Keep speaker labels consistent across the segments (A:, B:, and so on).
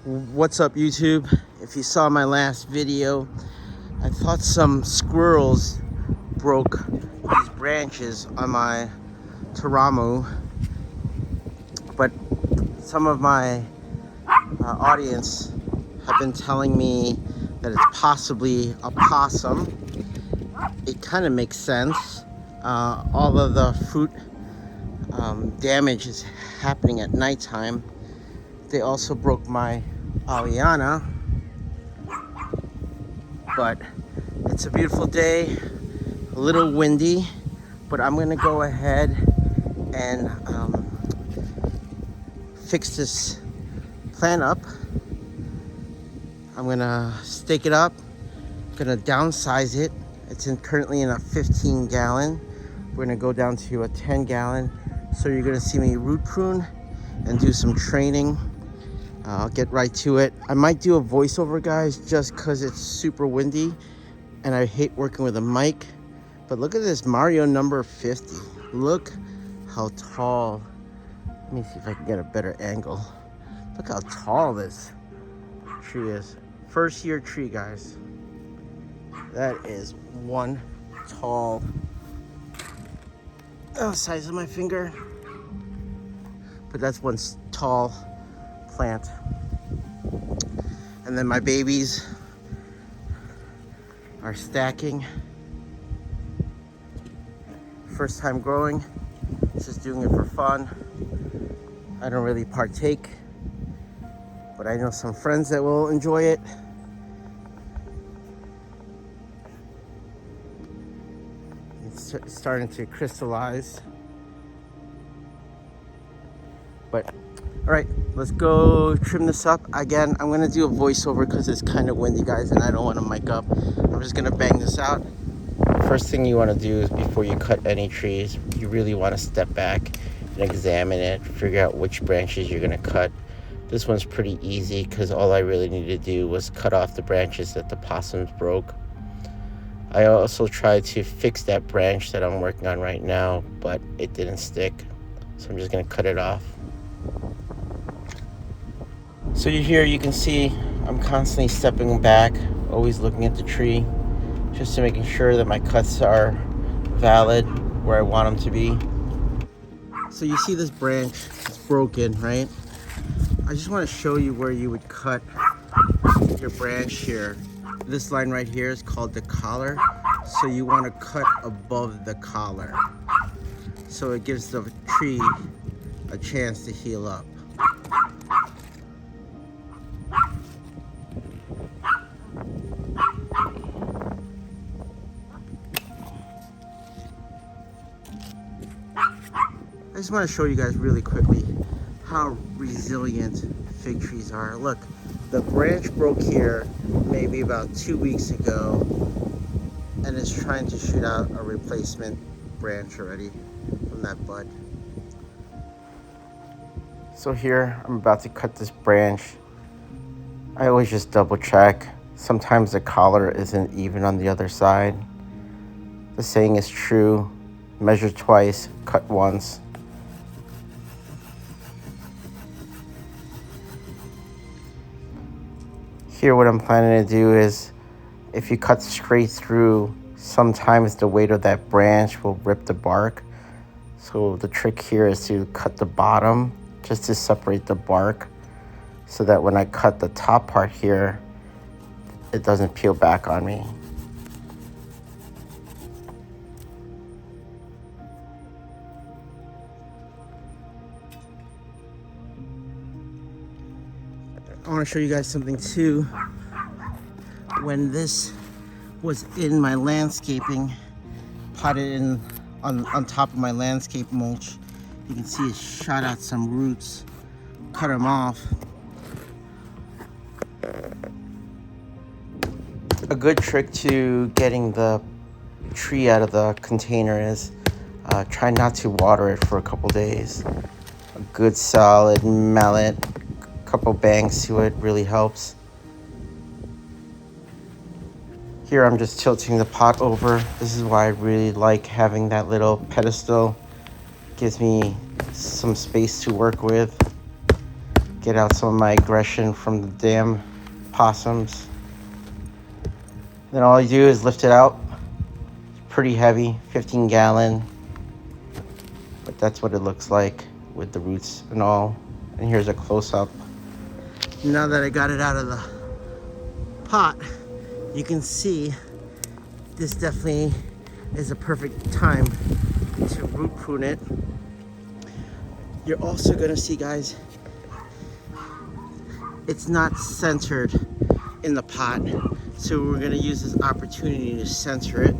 A: What's up, YouTube? If you saw my last video, I thought some squirrels broke these branches on my Teramo, but some of my audience have been telling me that it's possibly a possum. It kind of makes sense. All of the fruit damage is happening at nighttime. They also broke my Aliana, but it's a beautiful day, a little windy, but I'm gonna go ahead and fix this plant up. I'm gonna stake it up, gonna downsize it. It's currently in a 15 gallon. We're gonna go down to a 10 gallon. So you're gonna see me root prune and do some training. I'll get right to it. I might do a voiceover, guys, just because it's super windy and I hate working with a mic. But look at this Mario number 50. Look how tall. Let me see if I can get a better angle. Look how tall this tree is. First year tree, guys. That is one tall, size of my finger. But that's one tall plant. And then my babies are stacking. First time growing, just doing it for fun. I don't really partake, but I know some friends that will enjoy it. It's starting to crystallize. But all right, let's go trim this up. Again, I'm gonna do a voiceover because it's kind of windy, guys, and I don't want to mic up. I'm just gonna bang this out. First thing you want to do is, before you cut any trees, you really want to step back and examine it, figure out which branches you're gonna cut. This one's pretty easy because all I really needed to do was cut off the branches that the possums broke. I also tried to fix that branch that I'm working on right now, but it didn't stick. So I'm just gonna cut it off. So here you can see I'm constantly stepping back, always looking at the tree, just to making sure that my cuts are valid where I want them to be. So you see this branch, it's broken, right? I just want to show you where you would cut your branch here. This line right here is called the collar. So you want to cut above the collar. So it gives the tree a chance to heal up. I just want to show you guys really quickly how resilient fig trees are. Look, the branch broke here maybe about 2 weeks ago, and it's trying to shoot out a replacement branch already from that bud. So here, I'm about to cut this branch. I always just double check. Sometimes the collar isn't even on the other side. The saying is true, measure twice, cut once. Here what I'm planning to do is, if you cut straight through, sometimes the weight of that branch will rip the bark. So the trick here is to cut the bottom just to separate the bark, so that when I cut the top part here, it doesn't peel back on me. I want to show you guys something too. When this was in my landscaping, potted in on top of my landscape mulch, you can see it shot out some roots. Cut them off. A good trick to getting the tree out of the container is try not to water it for a couple days. A good solid mallet, couple bangs to it really helps. Here I'm just tilting the pot over. This is why I really like having that little pedestal. Gives me some space to work with. Get out some of my aggression from the damn possums. Then all you do is lift it out. It's pretty heavy, 15 gallon. But that's what it looks like with the roots and all. And here's a close-up. Now that I got it out of the pot, you can see this definitely is a perfect time to root prune it. You're also gonna see, guys, it's not centered in the pot. So we're gonna use this opportunity to center it.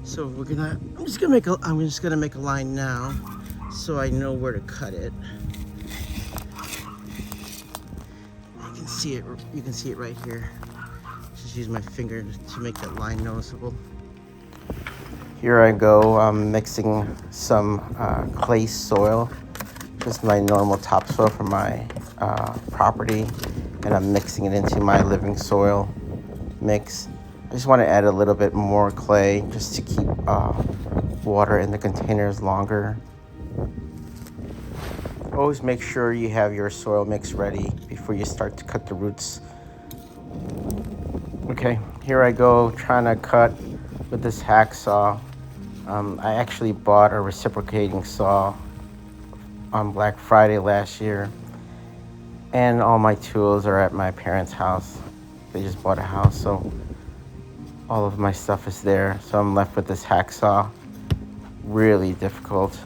A: So I'm just gonna make a line now so I know where to cut it. You can see it right here. Just use my finger to make that line noticeable. Here I go. I'm mixing some clay soil, just my normal topsoil from my property, and I'm mixing it into my living soil mix. I just want to add a little bit more clay just to keep water in the containers longer. Always make sure you have your soil mix ready before you start to cut the roots. Okay, here I go trying to cut with this hacksaw. I actually bought a reciprocating saw on Black Friday last year, and all my tools are at my parents' house. They just bought a house, so all of my stuff is there. So I'm left with this hacksaw. Really difficult.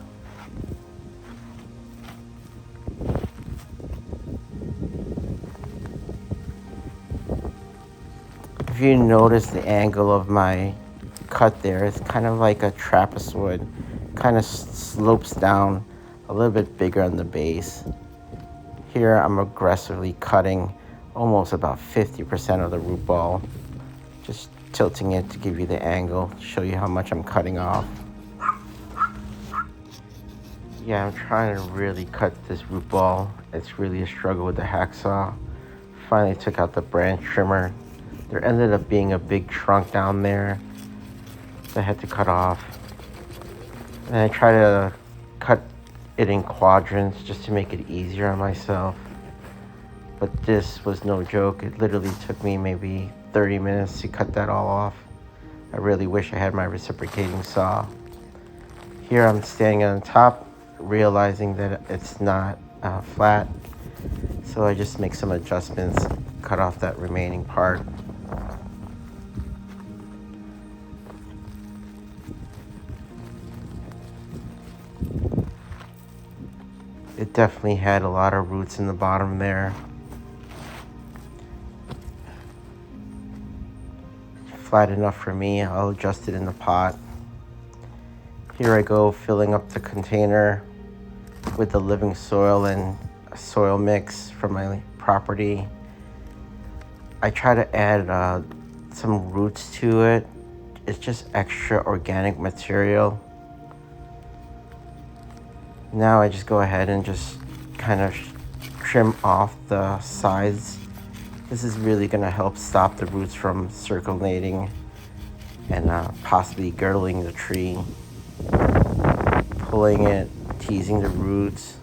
A: If you notice the angle of my cut there, it's kind of like a trapezoid. Kind of slopes down a little bit bigger on the base. Here I'm aggressively cutting almost about 50% of the root ball. Just tilting it to give you the angle, show you how much I'm cutting off. Yeah, I'm trying to really cut this root ball. It's really a struggle with the hacksaw. Finally took out the branch trimmer. There ended up being a big trunk down there that I had to cut off. And I try to cut it in quadrants just to make it easier on myself. But this was no joke. It literally took me maybe 30 minutes to cut that all off. I really wish I had my reciprocating saw. Here I'm standing on top, realizing that it's not flat. So I just make some adjustments, cut off that remaining part. It definitely had a lot of roots in the bottom there. Flat enough for me. I'll adjust it in the pot. Here I go, filling up the container with the living soil and a soil mix from my property. I try to add some roots to it. It's just extra organic material. Now I just go ahead and just kind of trim off the sides. This is really going to help stop the roots from circulating and possibly girdling the tree. Pulling it, teasing the roots.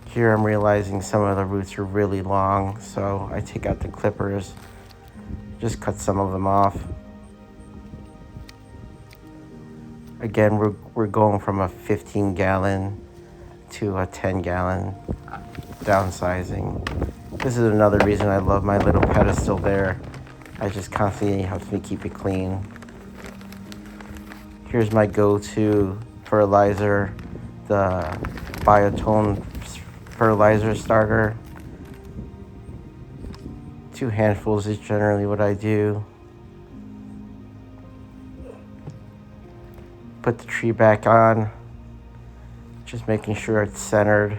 A: Here I'm realizing some of the roots are really long, so I take out the clippers, just cut some of them off. Again, we're going from a 15 gallon to a 10 gallon downsizing. This is another reason I love my little pedestal there. I just constantly have to keep it clean. Here's my go-to fertilizer, the Biotone fertilizer starter. 2 handfuls is generally what I do. Put the tree back on, just making sure it's centered.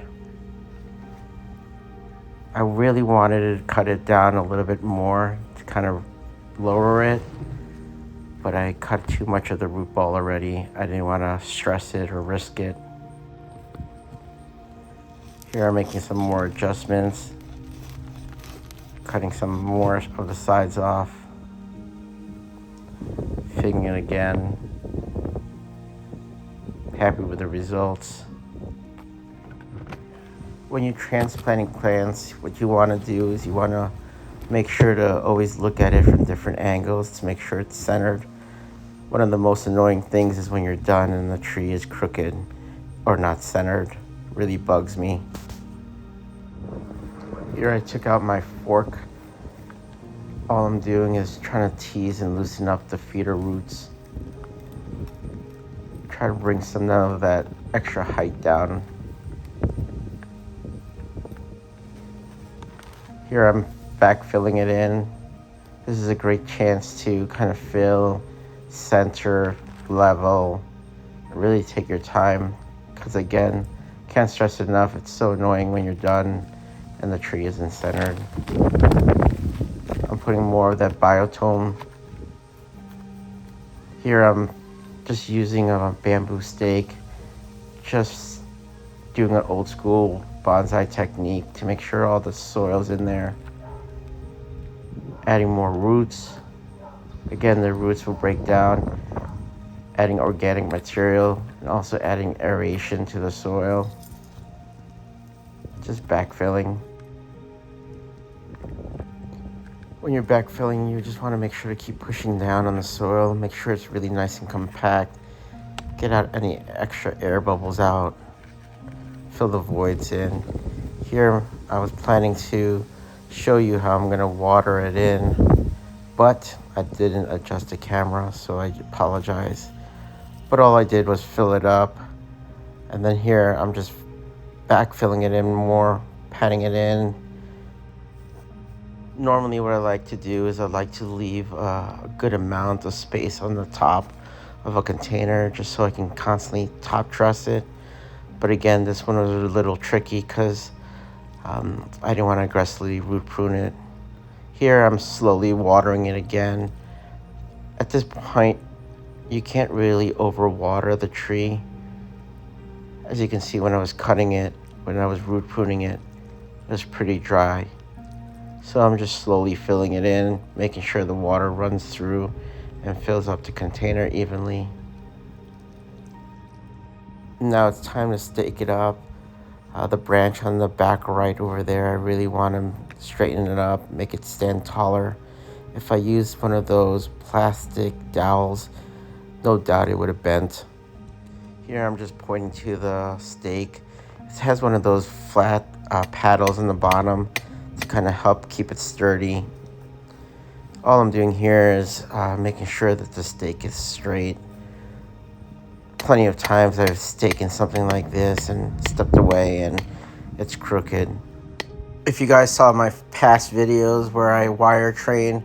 A: I really wanted to cut it down a little bit more to kind of lower it, but I cut too much of the root ball already. I didn't want to stress it or risk it. Here I'm making some more adjustments, cutting some more of the sides off. filling it again. Happy with the results. When you're transplanting plants, what you want to do is you want to make sure to always look at it from different angles to make sure it's centered. One of the most annoying things is when you're done and the tree is crooked or not centered. It really bugs me. Here I took out my fork. All I'm doing is trying to tease and loosen up the feeder roots. Try to bring some of that extra height down. Here I'm backfilling it in. This is a great chance to kind of fill, center, level, really take your time. Because again, can't stress it enough, it's so annoying when you're done and the tree isn't centered. I'm putting more of that biotone. Here I'm just using a bamboo stake, just doing an old school bonsai technique to make sure all the soil's in there. Adding more roots. Again, the roots will break down. Adding organic material and also adding aeration to the soil. Just backfilling. When you're backfilling, you just want to make sure to keep pushing down on the soil. Make sure it's really nice and compact. Get out any extra air bubbles out. Fill the voids in. Here, I was planning to show you how I'm going to water it in, but I didn't adjust the camera, so I apologize. But all I did was fill it up. And then here, I'm just backfilling it in more, patting it in. Normally what I like to do is I like to leave a good amount of space on the top of a container just so I can constantly top dress it. But again, this one was a little tricky because I didn't want to aggressively root prune it. Here I'm slowly watering it again. At this point, you can't really overwater the tree. As you can see, when I was cutting it, when I was root pruning it, it was pretty dry. So I'm just slowly filling it in, making sure the water runs through and fills up the container evenly. Now it's time to stake it up. The branch on the back right over there, I really want to straighten it up, make it stand taller. If I used one of those plastic dowels, no doubt it would have bent. Here I'm just pointing to the stake. It has one of those flat paddles on the bottom to kind of help keep it sturdy. All I'm doing here is making sure that the stake is straight. Plenty of times I've staken something like this and stepped away and it's crooked. If you guys saw my past videos where I wire train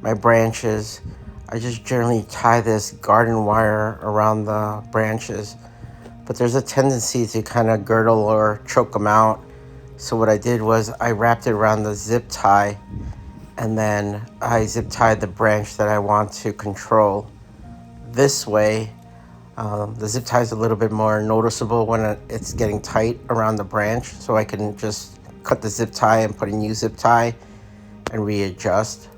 A: my branches, I just generally tie this garden wire around the branches, but there's a tendency to kind of girdle or choke them out. So what I did was I wrapped it around the zip tie, and then I zip tied the branch that I want to control. This way, the zip tie is a little bit more noticeable when it's getting tight around the branch, so I can just cut the zip tie and put a new zip tie and readjust.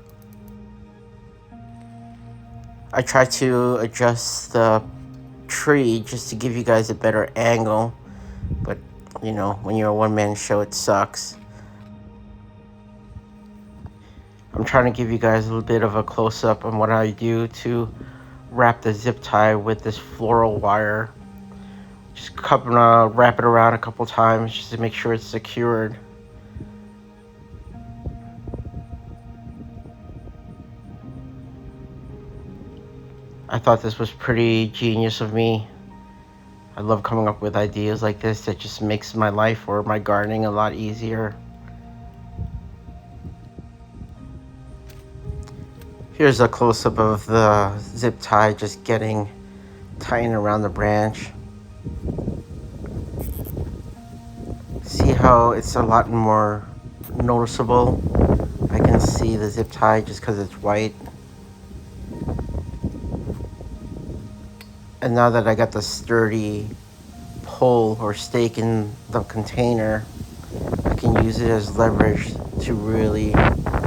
A: I try to adjust the tree just to give you guys a better angle, but you know, when you're a one-man show, it sucks. I'm trying to give you guys a little bit of a close-up on what I do to wrap the zip tie with this floral wire. Just wrap it around a couple times just to make sure it's secured. I thought this was pretty genius of me. I love coming up with ideas like this that just makes my life or my gardening a lot easier. Here's a close-up of the zip tie just getting tightened around the branch. See how it's a lot more noticeable? I can see the zip tie just because it's white. And now that I got the sturdy pole or stake in the container, I can use it as leverage to really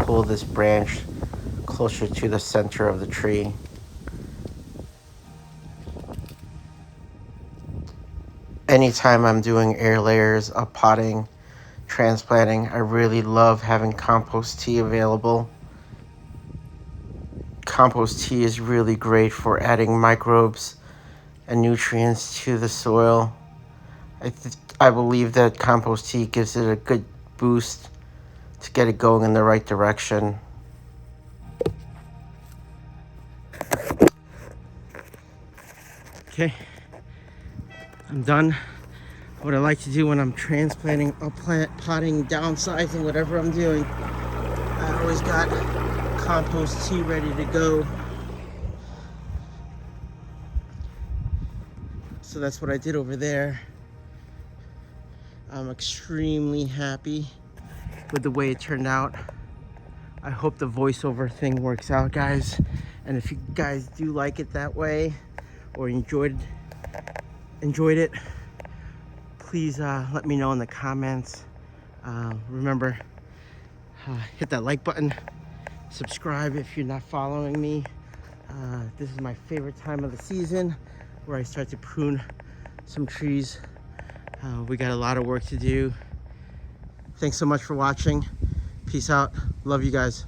A: pull this branch closer to the center of the tree. anytime I'm doing air layers, up potting, transplanting, I really love having compost tea available. Compost tea is really great for adding microbes and nutrients to the soil. I believe that compost tea gives it a good boost to get it going in the right direction. Okay, I'm done. What I like to do when I'm transplanting, potting, downsizing, whatever I'm doing, I always got compost tea ready to go. So that's what I did over there. I'm extremely happy with the way it turned out. I hope the voiceover thing works out, guys. And if you guys do like it that way, or enjoyed it, please let me know in the comments. Remember, hit that like button, subscribe if you're not following me. This is my favorite time of the season, where I start to prune some trees. We got a lot of work to do. Thanks so much for watching. Peace out. Love you guys.